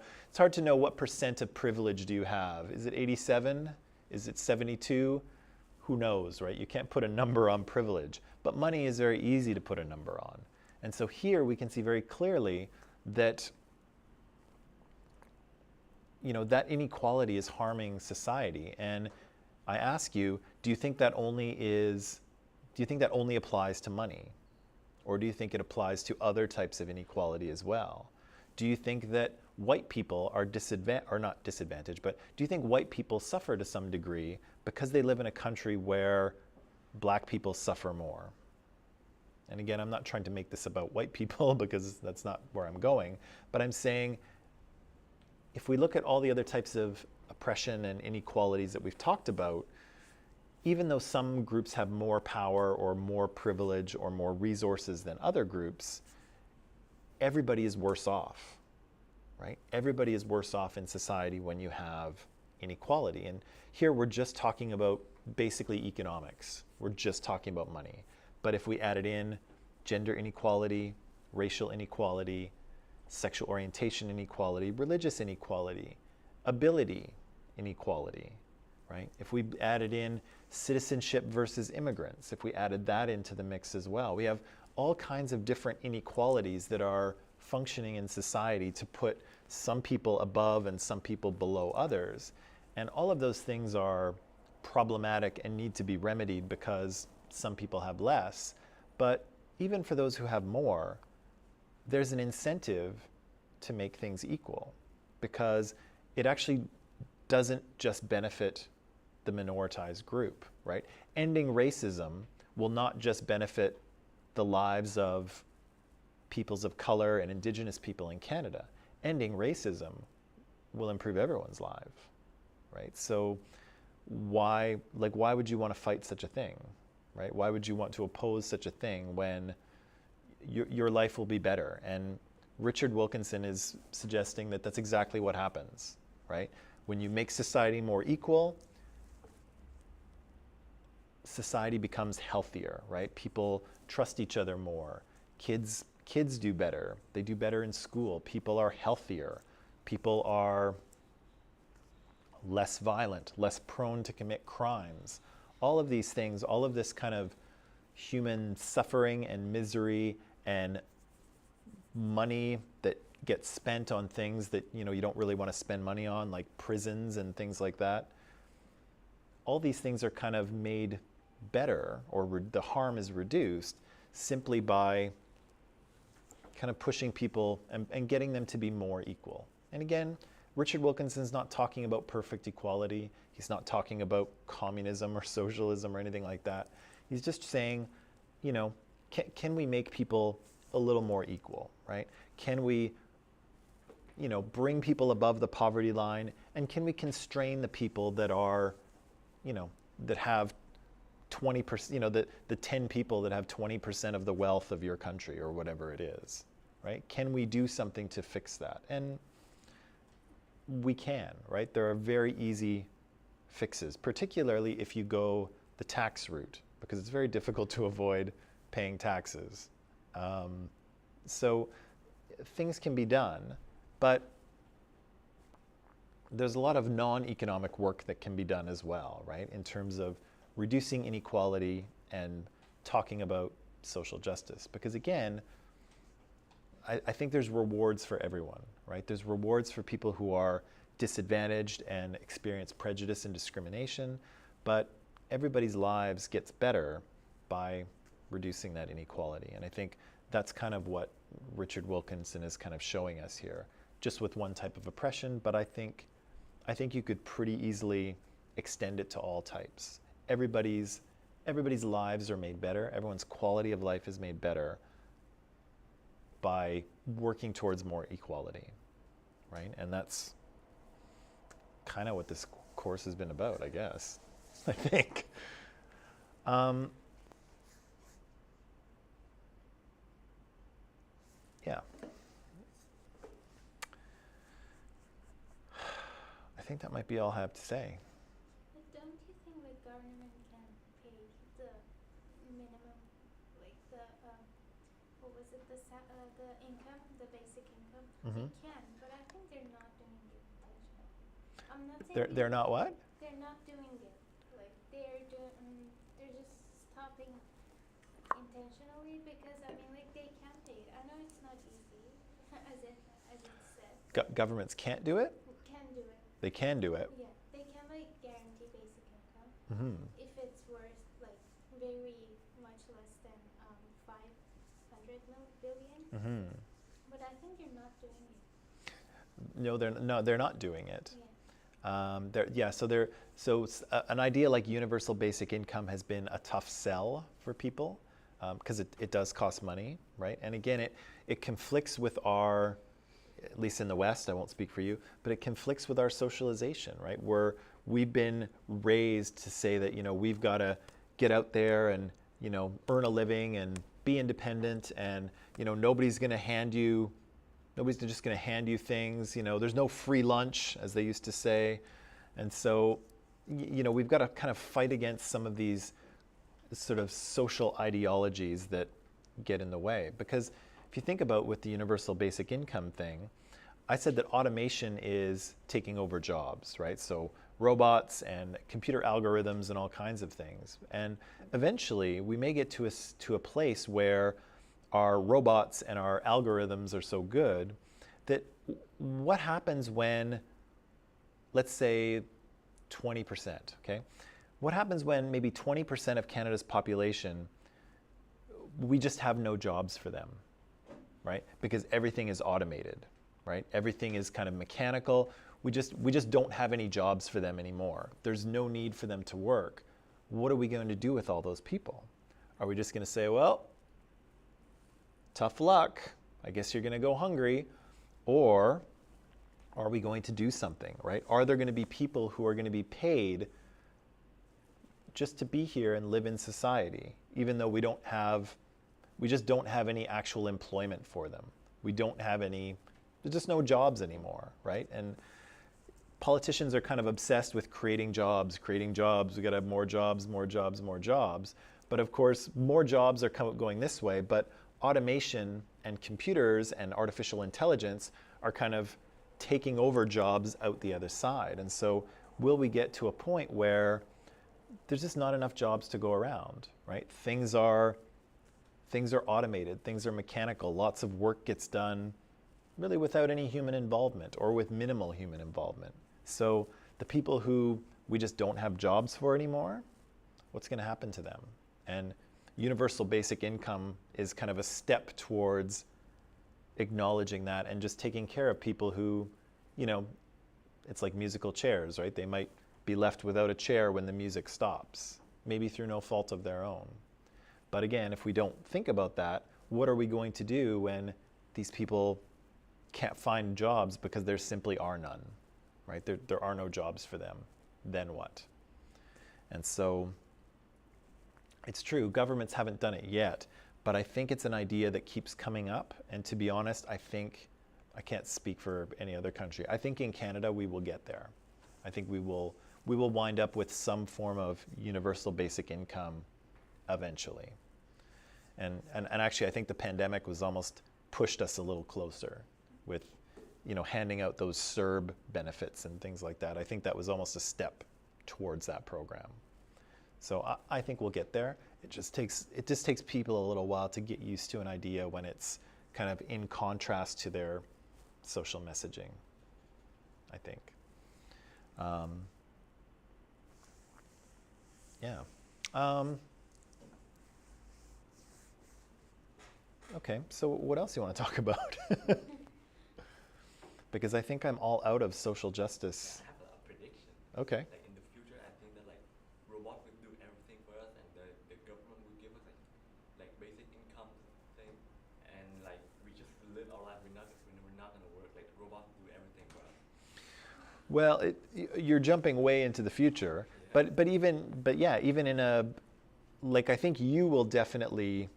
what percent of privilege do you have. Is it 87? Is it 72? Who knows, right? You can't put a number on privilege, but money is very easy to put a number on. And so here we can see very clearly that that inequality is harming society. And I ask you, do you think that only applies to money? Or do you think it applies to other types of inequality as well? Do you think that white people are not disadvantaged, but do you think white people suffer to some degree because they live in a country where black people suffer more? And again, I'm not trying to make this about white people because that's not where I'm going, but I'm saying if we look at all the other types of oppression and inequalities that we've talked about, even though some groups have more power or more privilege or more resources than other groups, everybody is worse off, right? Everybody is worse off in society when you have inequality. And here we're just talking about basically economics. We're just talking about money. But if we added in gender inequality, racial inequality, sexual orientation inequality, religious inequality, ability inequality, right? If we added in citizenship versus immigrants, if we added that into the mix as well, we have all kinds of different inequalities that are functioning in society to put some people above and some people below others. And all of those things are problematic and need to be remedied because some people have less. But even for those who have more, there's an incentive to make things equal because it actually doesn't just benefit the minoritized group, right? Ending racism will not just benefit the lives of peoples of color and Indigenous people in Canada. Ending racism will improve everyone's life, right? So why would you want to fight such a thing, right? Why would you want to oppose such a thing when your life will be better? And Richard Wilkinson is suggesting that that's exactly what happens, right? When you make society more equal, society becomes healthier, right? People trust each other more. Kids do better. They do better in school. People are healthier. People are less violent, less prone to commit crimes. All of these things, all of this kind of human suffering and misery and money that gets spent on things that you don't really want to spend money on, like prisons and things like that. All these things are kind of made better, or the harm is reduced simply by kind of pushing people and getting them to be more equal. And again, Richard Wilkinson's not talking about perfect equality. He's not talking about communism or socialism or anything like that. He's just saying, can we make people a little more equal, right? Can we, bring people above the poverty line, and can we constrain the people that are, that have 20%, the 10 people that have 20% of the wealth of your country or whatever it is, right? Can we do something to fix that? And we can, right? There are very easy fixes, particularly if you go the tax route, because it's very difficult to avoid paying taxes. So things can be done, but there's a lot of non-economic work that can be done as well, right? In terms of reducing inequality and talking about social justice. Because again, I think there's rewards for everyone, right? There's rewards for people who are disadvantaged and experience prejudice and discrimination, but everybody's lives gets better by reducing that inequality. And I think that's kind of what Richard Wilkinson is kind of showing us here, just with one type of oppression, but I think you could pretty easily extend it to all types. Everybody's lives are made better, everyone's quality of life is made better by working towards more equality, right? And that's kind of what this course has been about, I guess, I think. Yeah. I think that might be all I have to say. But don't you think the government can pay the minimum, like the what was it, the income, the basic income? Mhm. They can, but I think they're not doing it intentionally. I'm not saying They're not what? they're not doing it. Like they're just stopping intentionally because I mean like they can pay it. I know it's not easy, as it said. Governments can't do it? Can do it. They can do it. Yeah, they can like guarantee basic income Mm-hmm. if it's worth like very much less than 500 billion. Mm-hmm. But I think they're not doing it. No, they're not doing it. Yeah. An idea like universal basic income has been a tough sell for people because it does cost money, right? And again, it conflicts with our, at least in the West, I won't speak for you, but it conflicts with our socialization, right? We've been raised to say that, we've got to get out there and, earn a living and be independent and, nobody's just going to hand you things, there's no free lunch, as they used to say. And so, we've got to kind of fight against some of these sort of social ideologies that get in the way. Because if you think about with the universal basic income thing, I said that automation is taking over jobs, right? So robots and computer algorithms and all kinds of things. And eventually we may get to a place where our robots and our algorithms are so good that what happens when, let's say 20%, okay? What happens when maybe 20% of Canada's population, we just have no jobs for them, right? Because everything is automated, right? Everything is kind of mechanical. We just don't have any jobs for them anymore. There's no need for them to work. What are we going to do with all those people? Are we just going to say, well, tough luck, I guess you're going to go hungry? Or are we going to do something, right? Are there going to be people who are going to be paid just to be here and live in society, even though we just don't have any actual employment for them? There's just no jobs anymore, right? And politicians are kind of obsessed with creating jobs. We got to have more jobs. But of course, more jobs are going this way, but automation and computers and artificial intelligence are kind of taking over jobs out the other side. And so will we get to a point where there's just not enough jobs to go around, right? Things are automated, things are mechanical, lots of work gets done really without any human involvement or with minimal human involvement. So the people who we just don't have jobs for anymore, what's going to happen to them? And universal basic income is kind of a step towards acknowledging that and just taking care of people who, it's like musical chairs, right? They might be left without a chair when the music stops, maybe through no fault of their own. But again, if we don't think about that, what are we going to do when these people can't find jobs because there simply are none, right? There are no jobs for them. Then what? And so it's true, governments haven't done it yet, but I think it's an idea that keeps coming up. And to be honest, I can't speak for any other country. I think in Canada we will get there. I think we will we will wind up with some form of universal basic income eventually. And actually, I think the pandemic was almost pushed us a little closer with, handing out those CERB benefits and things like that. I think that was almost a step towards that program. So I think we'll get there. It just takes people a little while to get used to an idea when it's kind of in contrast to their social messaging, I think. Yeah. Okay, so what else do you want to talk about? Because I think I'm all out of social justice. I have a prediction. Okay. Like in the future, I think that like robots will do everything for us, and the government will give us like basic income thing, and like we just live our life. We're not gonna work. Like robots will do everything for us. Well, you're jumping way into the future, Yeah. but even in a, like, I think you will definitely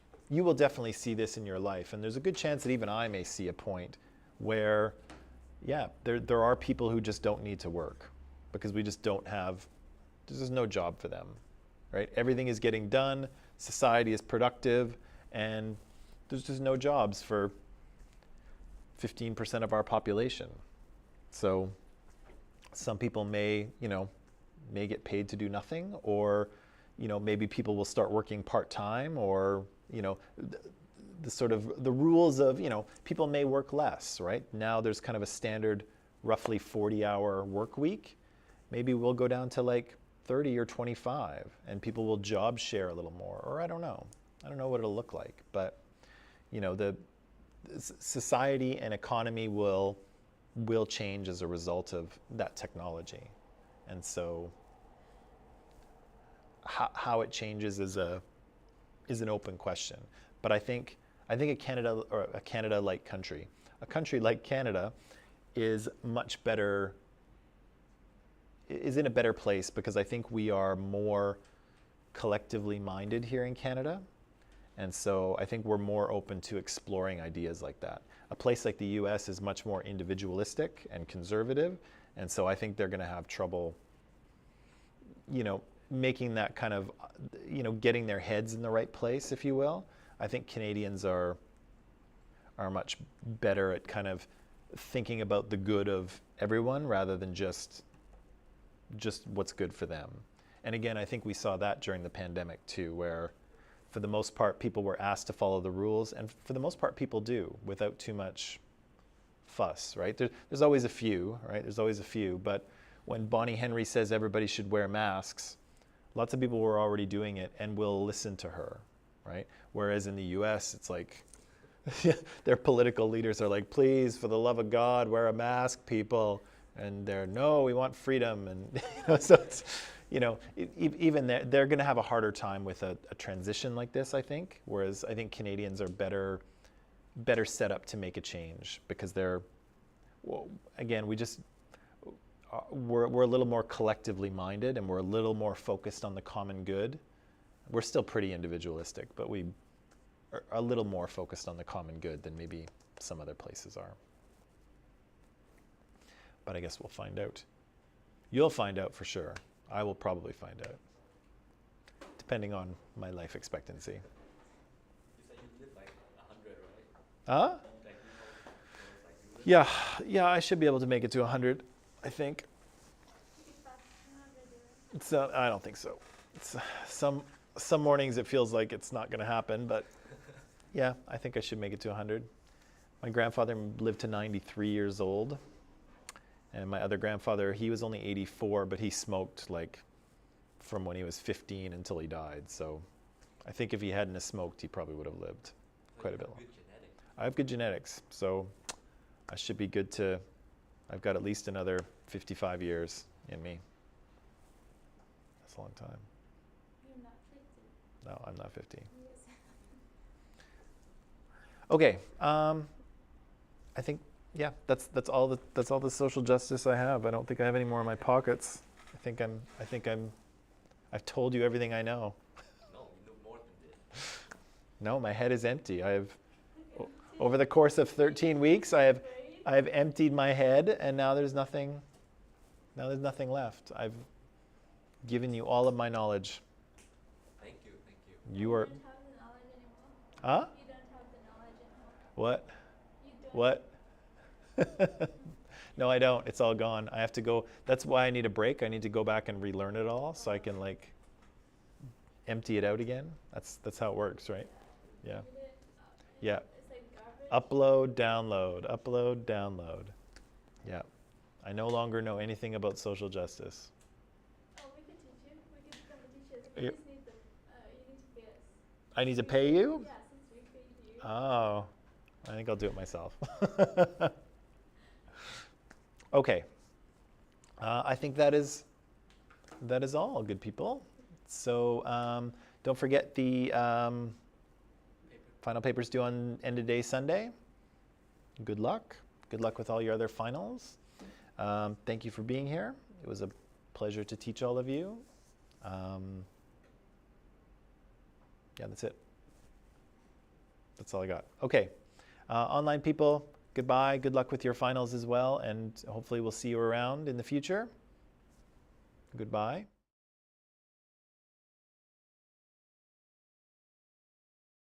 see this in your life, and there's a good chance that even I may see a point where, yeah, there are people who just don't need to work because we just don't have, there's just no job for them, right? Everything is getting done, society is productive, and there's just no jobs for 15% of our population. So some people may get paid to do nothing, or maybe people will start working part-time, or the sort of the rules of people may work less, right? Now there's kind of a standard roughly 40-hour work week. Maybe we'll go down to like 30 or 25, and people will job share a little more, or I don't know what it'll look like, but the society and economy will change as a result of that technology. And so how it changes is an open question. But I think a Canada-like country, a country like Canada, is much better, is in a better place, because I think we are more collectively minded here in Canada. And so I think we're more open to exploring ideas like that. A place like the US is much more individualistic and conservative, and so I think they're going to have trouble, making that kind of, getting their heads in the right place, if you will. I think Canadians are much better at kind of thinking about the good of everyone rather than just what's good for them. And again, I think we saw that during the pandemic too, where for the most part people were asked to follow the rules, and for the most part people do without too much fuss, right? There's always a few, right? There's always a few, but when Bonnie Henry says everybody should wear masks, lots of people were already doing it and will listen to her, right? Whereas in the US, it's like their political leaders are like, please, for the love of God, wear a mask, people. And they're, no, we want freedom. And so it's, even they're going to have a harder time with a transition like this, I think. Whereas I think Canadians are better set up to make a change, because again, we're a little more collectively minded, and we're a little more focused on the common good. We're still pretty individualistic, but we are a little more focused on the common good than maybe some other places are. But I guess we'll find out. You'll find out for sure. I will probably find out, depending on my life expectancy. You said you live like 100, right? Huh? Like you live Yeah, I should be able to make it to 100, I think. I don't think so. Some mornings it feels like it's not going to happen, but yeah, I think I should make it to 100. My grandfather lived to 93 years old, and my other grandfather, he was only 84, but he smoked like from when he was 15 until he died. So I think if he hadn't have smoked, he probably would have lived quite a bit longer. good genetics. I have good genetics, so I should be good to, I've got at least another 55 years in me. That's a long time. You're not 50. No, I'm not 50. Yes. Okay, I think, yeah, that's all the social justice I have. I don't think I have any more in my pockets. I've told you everything I know. No, you know more than this. No, my head is empty. Over the course of 13 weeks, I have emptied my head, and now there's nothing left. given you all of my knowledge. Thank you, thank you. You are, don't have the knowledge anymore. huh? You don't have the knowledge anymore. What? You don't. What? No, I don't. It's all gone. I have to go. That's why I need a break. I need to go back and relearn it all so I can like empty it out again. That's how it works, right? Yeah. You did, Yeah. It's like garbage. Upload, download, upload, download. Yeah. I no longer know anything about social justice. Oh, we could teach you. We could become the teachers. We Yep. just need the, you need to pay us. I need to pay you? Yeah, since we paid you. Oh, I think I'll do it myself. Okay. I think that is all, good people. So don't forget the final papers due on end of day Sunday. Good luck. Good luck with all your other finals. Thank you for being here. It was a pleasure to teach all of you. Yeah, that's it. That's all I got. Okay. Online people, goodbye. Good luck with your finals as well. And hopefully we'll see you around in the future. Goodbye.